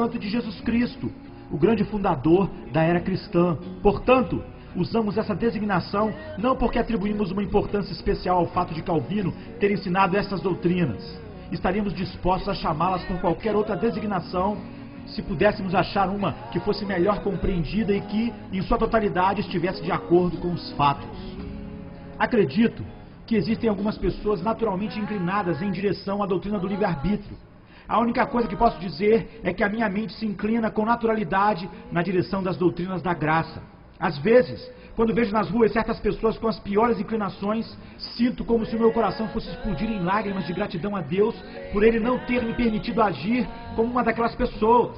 Santo de Jesus Cristo, o grande fundador da era cristã. Portanto, usamos essa designação não porque atribuímos uma importância especial ao fato de Calvino ter ensinado essas doutrinas. Estaríamos dispostos a chamá-las por qualquer outra designação se pudéssemos achar uma que fosse melhor compreendida e que, em sua totalidade, estivesse de acordo com os fatos. Acredito que existem algumas pessoas naturalmente inclinadas em direção à doutrina do livre-arbítrio. A única coisa que posso dizer é que a minha mente se inclina com naturalidade na direção das doutrinas da graça. Às vezes, quando vejo nas ruas certas pessoas com as piores inclinações, sinto como se o meu coração fosse explodir em lágrimas de gratidão a Deus por Ele não ter me permitido agir como uma daquelas pessoas.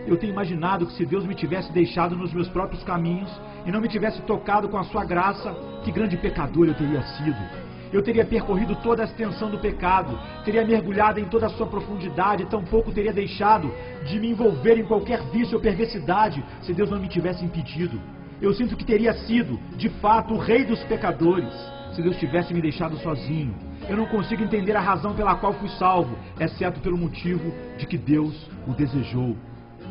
Eu tenho imaginado que se Deus me tivesse deixado nos meus próprios caminhos e não me tivesse tocado com a sua graça, que grande pecador eu teria sido. Eu teria percorrido toda a extensão do pecado, teria mergulhado em toda a sua profundidade e tampouco teria deixado de me envolver em qualquer vício ou perversidade se Deus não me tivesse impedido. Eu sinto que teria sido, de fato, o rei dos pecadores se Deus tivesse me deixado sozinho. Eu não consigo entender a razão pela qual fui salvo, exceto pelo motivo de que Deus o desejou.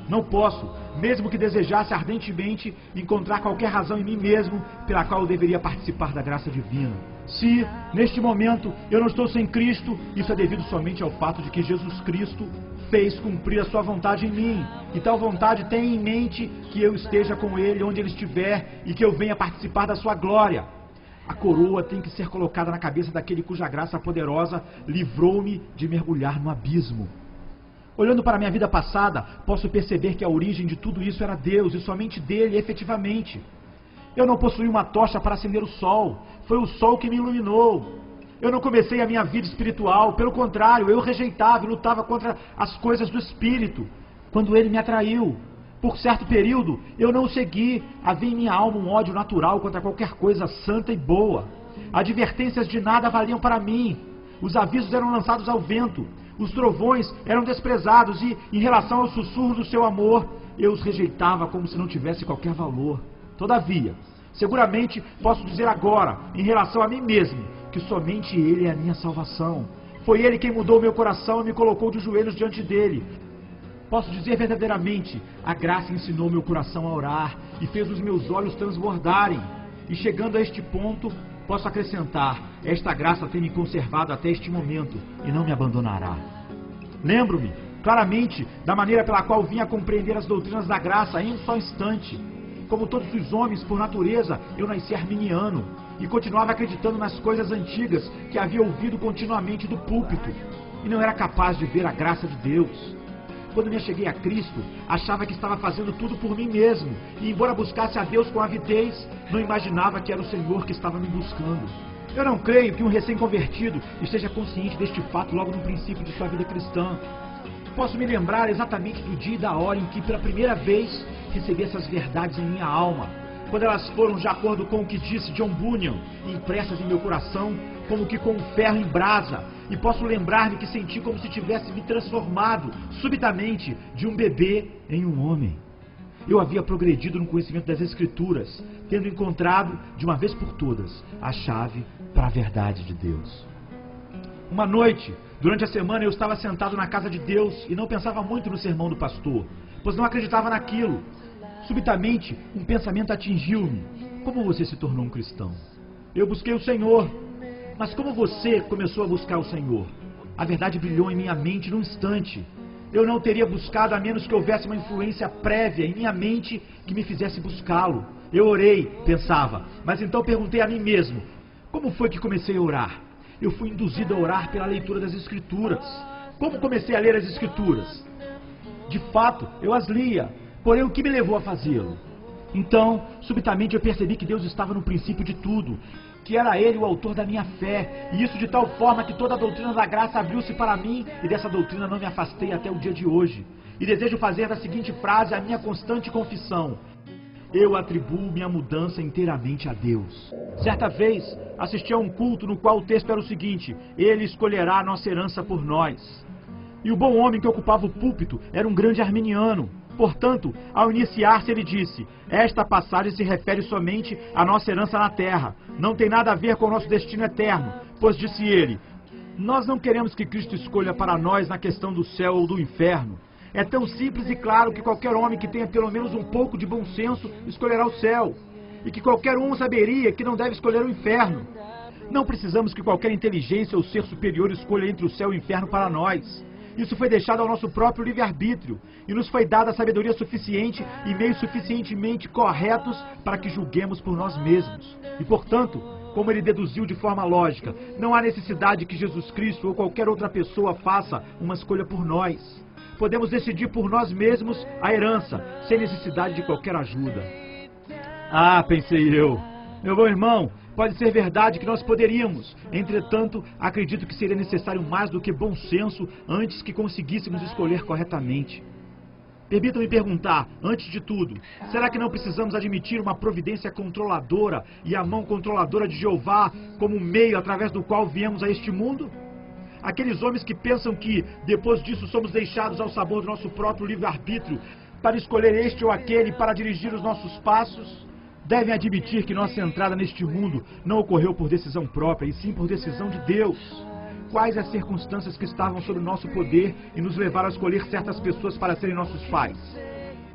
Não posso, mesmo que desejasse ardentemente, encontrar qualquer razão em mim mesmo pela qual eu deveria participar da graça divina. Se, neste momento, eu não estou sem Cristo, isso é devido somente ao fato de que Jesus Cristo fez cumprir a sua vontade em mim. E tal vontade tem em mente que eu esteja com Ele onde Ele estiver e que eu venha participar da sua glória. A coroa tem que ser colocada na cabeça daquele cuja graça poderosa livrou-me de mergulhar no abismo. Olhando para a minha vida passada, posso perceber que a origem de tudo isso era Deus e somente dele, efetivamente. Eu não possuí uma tocha para acender o sol, foi o sol que me iluminou. Eu não comecei a minha vida espiritual, pelo contrário, eu rejeitava e lutava contra as coisas do espírito, quando ele me atraiu. Por certo período, eu não o segui, havia em minha alma um ódio natural contra qualquer coisa santa e boa. Advertências de nada valiam para mim, os avisos eram lançados ao vento. Os trovões eram desprezados e, em relação aos sussurros do seu amor, eu os rejeitava como se não tivesse qualquer valor. Todavia, seguramente posso dizer agora, em relação a mim mesmo, que somente Ele é a minha salvação. Foi Ele quem mudou meu coração e me colocou de joelhos diante dEle. Posso dizer verdadeiramente, a graça ensinou meu coração a orar e fez os meus olhos transbordarem. E chegando a este ponto, posso acrescentar, esta graça tem me conservado até este momento e não me abandonará. Lembro-me claramente da maneira pela qual vim a compreender as doutrinas da graça em um só instante. Como todos os homens, por natureza, eu nasci arminiano e continuava acreditando nas coisas antigas que havia ouvido continuamente do púlpito e não era capaz de ver a graça de Deus. Quando me acheguei a Cristo, achava que estava fazendo tudo por mim mesmo e, embora buscasse a Deus com avidez, não imaginava que era o Senhor que estava me buscando. Eu não creio que um recém-convertido esteja consciente deste fato logo no princípio de sua vida cristã. Posso me lembrar exatamente do dia e da hora em que, pela primeira vez, recebi essas verdades em minha alma, quando elas foram, de acordo com o que disse John Bunyan, impressas em meu coração, como que com um ferro em brasa, e posso lembrar-me que senti como se tivesse me transformado, subitamente, de um bebê em um homem. Eu havia progredido no conhecimento das Escrituras, tendo encontrado, de uma vez por todas, a chave para a verdade de Deus. Uma noite, durante a semana, eu estava sentado na casa de Deus e não pensava muito no sermão do pastor, pois não acreditava naquilo. Subitamente, um pensamento atingiu-me. Como você se tornou um cristão? Eu busquei o Senhor. Mas como você começou a buscar o Senhor? A verdade brilhou em minha mente num instante. Eu não teria buscado a menos que houvesse uma influência prévia em minha mente que me fizesse buscá-lo. Eu orei, pensava, mas então perguntei a mim mesmo, como foi que comecei a orar? Eu fui induzido a orar pela leitura das Escrituras. Como comecei a ler as Escrituras? De fato, eu as lia, porém o que me levou a fazê-lo? Então, subitamente eu percebi que Deus estava no princípio de tudo, que era Ele o autor da minha fé, e isso de tal forma que toda a doutrina da graça abriu-se para mim, e dessa doutrina não me afastei até o dia de hoje. E desejo fazer da seguinte frase a minha constante confissão: eu atribuo minha mudança inteiramente a Deus. Certa vez, assisti a um culto no qual o texto era o seguinte: Ele escolherá a nossa herança por nós. E o bom homem que ocupava o púlpito era um grande arminiano. Portanto, ao iniciar-se ele disse, esta passagem se refere somente à nossa herança na terra, não tem nada a ver com o nosso destino eterno, pois disse ele, nós não queremos que Cristo escolha para nós na questão do céu ou do inferno, É tão simples e claro que qualquer homem que tenha pelo menos um pouco de bom senso escolherá o céu. E que qualquer um saberia que não deve escolher o inferno. Não precisamos que qualquer inteligência ou ser superior escolha entre o céu e o inferno para nós. Isso foi deixado ao nosso próprio livre-arbítrio e nos foi dada a sabedoria suficiente e meios suficientemente corretos para que julguemos por nós mesmos. E, portanto, como ele deduziu de forma lógica, não há necessidade que Jesus Cristo ou qualquer outra pessoa faça uma escolha por nós. Podemos decidir por nós mesmos a herança, sem necessidade de qualquer ajuda. Ah, pensei eu. Meu bom irmão, pode ser verdade que nós poderíamos. Entretanto, acredito que seria necessário mais do que bom senso antes que conseguíssemos escolher corretamente. Permita-me perguntar, antes de tudo, será que não precisamos admitir uma providência controladora e a mão controladora de Jeová como meio através do qual viemos a este mundo? Aqueles homens que pensam que, depois disso, somos deixados ao sabor do nosso próprio livre-arbítrio para escolher este ou aquele para dirigir os nossos passos, devem admitir que nossa entrada neste mundo não ocorreu por decisão própria, e sim por decisão de Deus. Quais as circunstâncias que estavam sob nosso poder e nos levaram a escolher certas pessoas para serem nossos pais?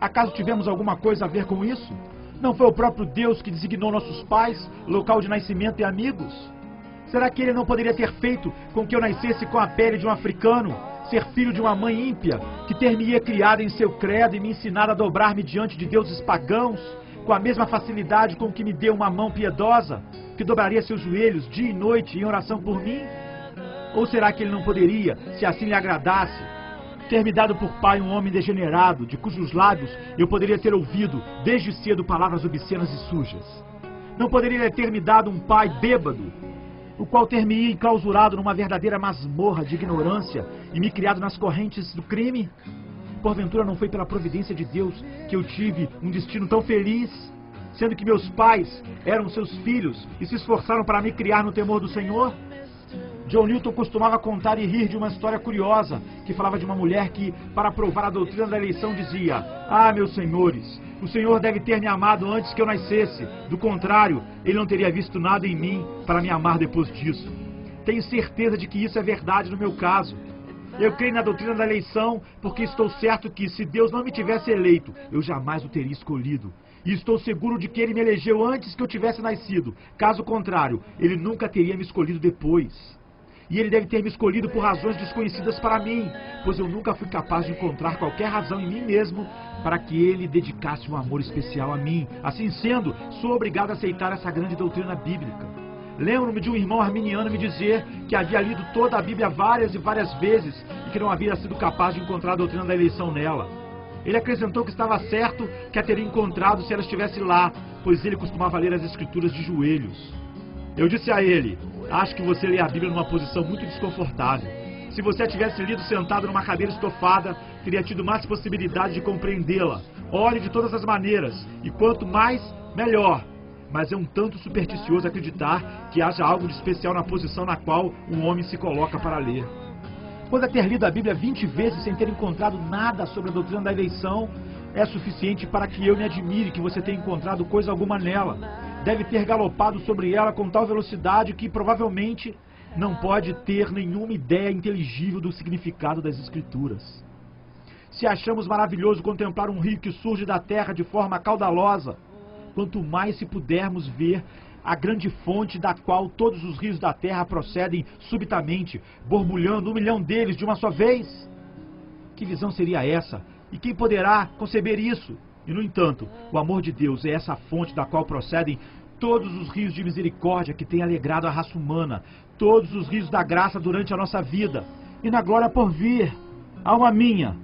Acaso tivemos alguma coisa a ver com isso? Não foi o próprio Deus que designou nossos pais, local de nascimento e amigos? Será que ele não poderia ter feito com que eu nascesse com a pele de um africano, ser filho de uma mãe ímpia, que ter-me-ia criado em seu credo e me ensinado a dobrar-me diante de deuses pagãos, com a mesma facilidade com que me deu uma mão piedosa, que dobraria seus joelhos dia e noite em oração por mim? Ou será que ele não poderia, se assim lhe agradasse, ter me dado por pai um homem degenerado, de cujos lábios eu poderia ter ouvido desde cedo palavras obscenas e sujas? Não poderia ter me dado um pai bêbado, o qual ter-me enclausurado numa verdadeira masmorra de ignorância e me criado nas correntes do crime? Porventura não foi pela providência de Deus que eu tive um destino tão feliz, sendo que meus pais eram seus filhos e se esforçaram para me criar no temor do Senhor? John Newton costumava contar e rir de uma história curiosa, que falava de uma mulher que, para provar a doutrina da eleição, dizia: "Ah, meus senhores, o Senhor deve ter me amado antes que eu nascesse. Do contrário, ele não teria visto nada em mim para me amar depois disso." Tenho certeza de que isso é verdade no meu caso. Eu creio na doutrina da eleição porque estou certo que, se Deus não me tivesse eleito, eu jamais o teria escolhido. E estou seguro de que ele me elegeu antes que eu tivesse nascido. Caso contrário, ele nunca teria me escolhido depois. E ele deve ter me escolhido por razões desconhecidas para mim, pois eu nunca fui capaz de encontrar qualquer razão em mim mesmo para que ele dedicasse um amor especial a mim. Assim sendo, sou obrigado a aceitar essa grande doutrina bíblica. Lembro-me de um irmão arminiano me dizer que havia lido toda a Bíblia várias e várias vezes e que não havia sido capaz de encontrar a doutrina da eleição nela. Ele acrescentou que estava certo que a teria encontrado se ela estivesse lá, pois ele costumava ler as Escrituras de joelhos. Eu disse a ele: "Acho que você lê a Bíblia numa posição muito desconfortável. Se você a tivesse lido sentado numa cadeira estofada, teria tido mais possibilidade de compreendê-la. Olhe de todas as maneiras, e quanto mais, melhor. Mas é um tanto supersticioso acreditar que haja algo de especial na posição na qual um homem se coloca para ler." Quando a ter lido a Bíblia 20 vezes sem ter encontrado nada sobre a doutrina da eleição, é suficiente para que eu me admire que você tenha encontrado coisa alguma nela. Deve ter galopado sobre ela com tal velocidade que provavelmente não pode ter nenhuma ideia inteligível do significado das Escrituras. Se achamos maravilhoso contemplar um rio que surge da terra de forma caudalosa, quanto mais se pudermos ver a grande fonte da qual todos os rios da terra procedem subitamente, borbulhando 1 milhão deles de uma só vez? Que visão seria essa? E quem poderá conceber isso? E, no entanto, o amor de Deus é essa fonte da qual procedem todos os rios de misericórdia que têm alegrado a raça humana, todos os rios da graça durante a nossa vida. E na glória por vir, alma minha,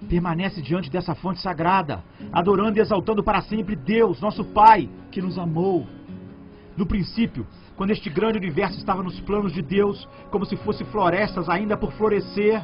permanece diante dessa fonte sagrada, adorando e exaltando para sempre Deus, nosso Pai, que nos amou. No princípio, quando este grande universo estava nos planos de Deus, como se fossem florestas ainda por florescer,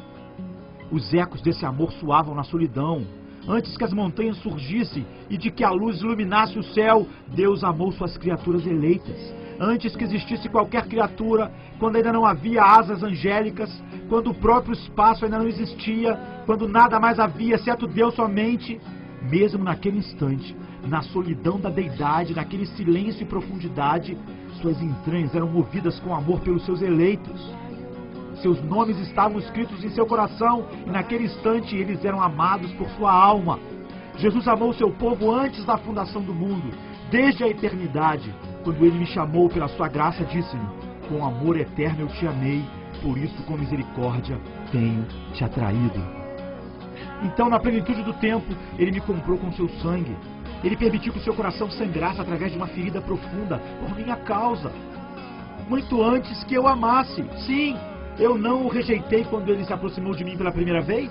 os ecos desse amor soavam na solidão. Antes que as montanhas surgissem e de que a luz iluminasse o céu, Deus amou suas criaturas eleitas. Antes que existisse qualquer criatura, quando ainda não havia asas angélicas, quando o próprio espaço ainda não existia, quando nada mais havia, exceto Deus somente, mesmo naquele instante, na solidão da deidade, naquele silêncio e profundidade, suas entranhas eram movidas com amor pelos seus eleitos. Seus nomes estavam escritos em seu coração e naquele instante eles eram amados por sua alma. Jesus amou seu povo antes da fundação do mundo, desde a eternidade. Quando ele me chamou pela sua graça, disse-me: com amor eterno eu te amei, por isso com misericórdia tenho te atraído. Então, na plenitude do tempo, ele me comprou com seu sangue. Ele permitiu que o seu coração sangrasse através de uma ferida profunda por minha causa, muito antes que eu amasse. Sim, eu não o rejeitei quando ele se aproximou de mim pela primeira vez.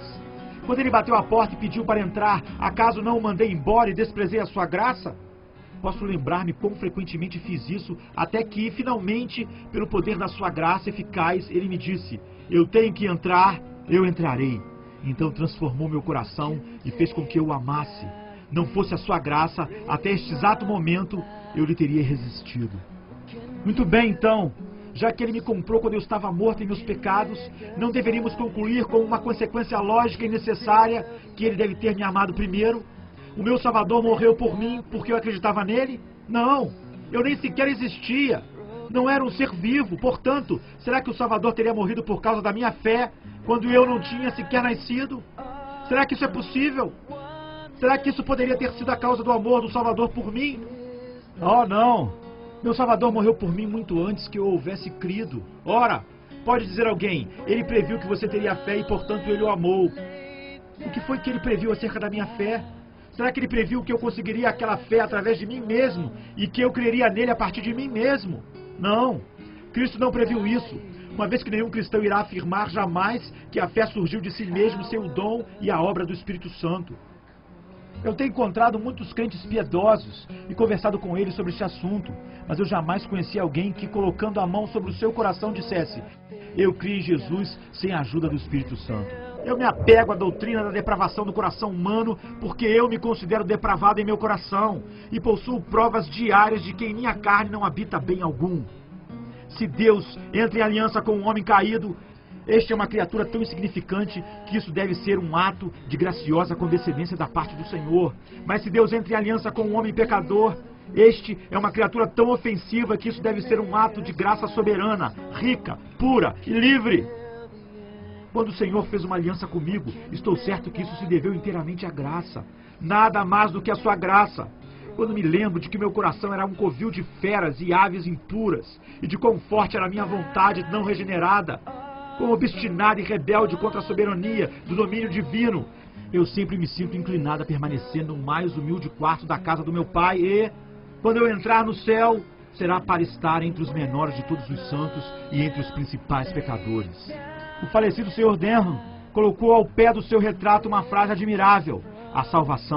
Quando ele bateu a porta e pediu para entrar, acaso não o mandei embora e desprezei a sua graça? Posso lembrar-me quão frequentemente fiz isso, até que, finalmente, pelo poder da sua graça eficaz, ele me disse: eu tenho que entrar, eu entrarei. Então transformou meu coração e fez com que eu o amasse. Não fosse a sua graça, até este exato momento, eu lhe teria resistido. Muito bem, então, já que ele me comprou quando eu estava morto em meus pecados, não deveríamos concluir com uma consequência lógica e necessária que ele deve ter me amado primeiro? O meu Salvador morreu por mim porque eu acreditava nele? Não, eu nem sequer existia. Não era um ser vivo. Portanto, será que o Salvador teria morrido por causa da minha fé, quando eu não tinha sequer nascido? Será que isso é possível? Será que isso poderia ter sido a causa do amor do Salvador por mim? Oh, não. Meu Salvador morreu por mim muito antes que eu houvesse crido. Ora, pode dizer alguém: ele previu que você teria fé e, portanto, ele o amou. O que foi que ele previu acerca da minha fé? Será que ele previu que eu conseguiria aquela fé através de mim mesmo e que eu creria nele a partir de mim mesmo? Não, Cristo não previu isso, uma vez que nenhum cristão irá afirmar jamais que a fé surgiu de si mesmo sem o dom e a obra do Espírito Santo. Eu tenho encontrado muitos crentes piedosos e conversado com eles sobre esse assunto, mas eu jamais conheci alguém que, colocando a mão sobre o seu coração, dissesse: eu criei em Jesus sem a ajuda do Espírito Santo. Eu me apego à doutrina da depravação do coração humano porque eu me considero depravado em meu coração e possuo provas diárias de que em minha carne não habita bem algum. Se Deus entra em aliança com um homem caído, este é uma criatura tão insignificante que isso deve ser um ato de graciosa condescendência da parte do Senhor. Mas se Deus entra em aliança com um homem pecador, este é uma criatura tão ofensiva que isso deve ser um ato de graça soberana, rica, pura e livre. Quando o Senhor fez uma aliança comigo, estou certo que isso se deveu inteiramente à graça. Nada mais do que a sua graça. Quando me lembro de que meu coração era um covil de feras e aves impuras, e de quão forte era a minha vontade não regenerada, quão obstinada e rebelde contra a soberania do domínio divino, eu sempre me sinto inclinado a permanecer no mais humilde quarto da casa do meu Pai e, quando eu entrar no céu, será para estar entre os menores de todos os santos e entre os principais pecadores. O falecido Sr. Denham colocou ao pé do seu retrato uma frase admirável: a salvação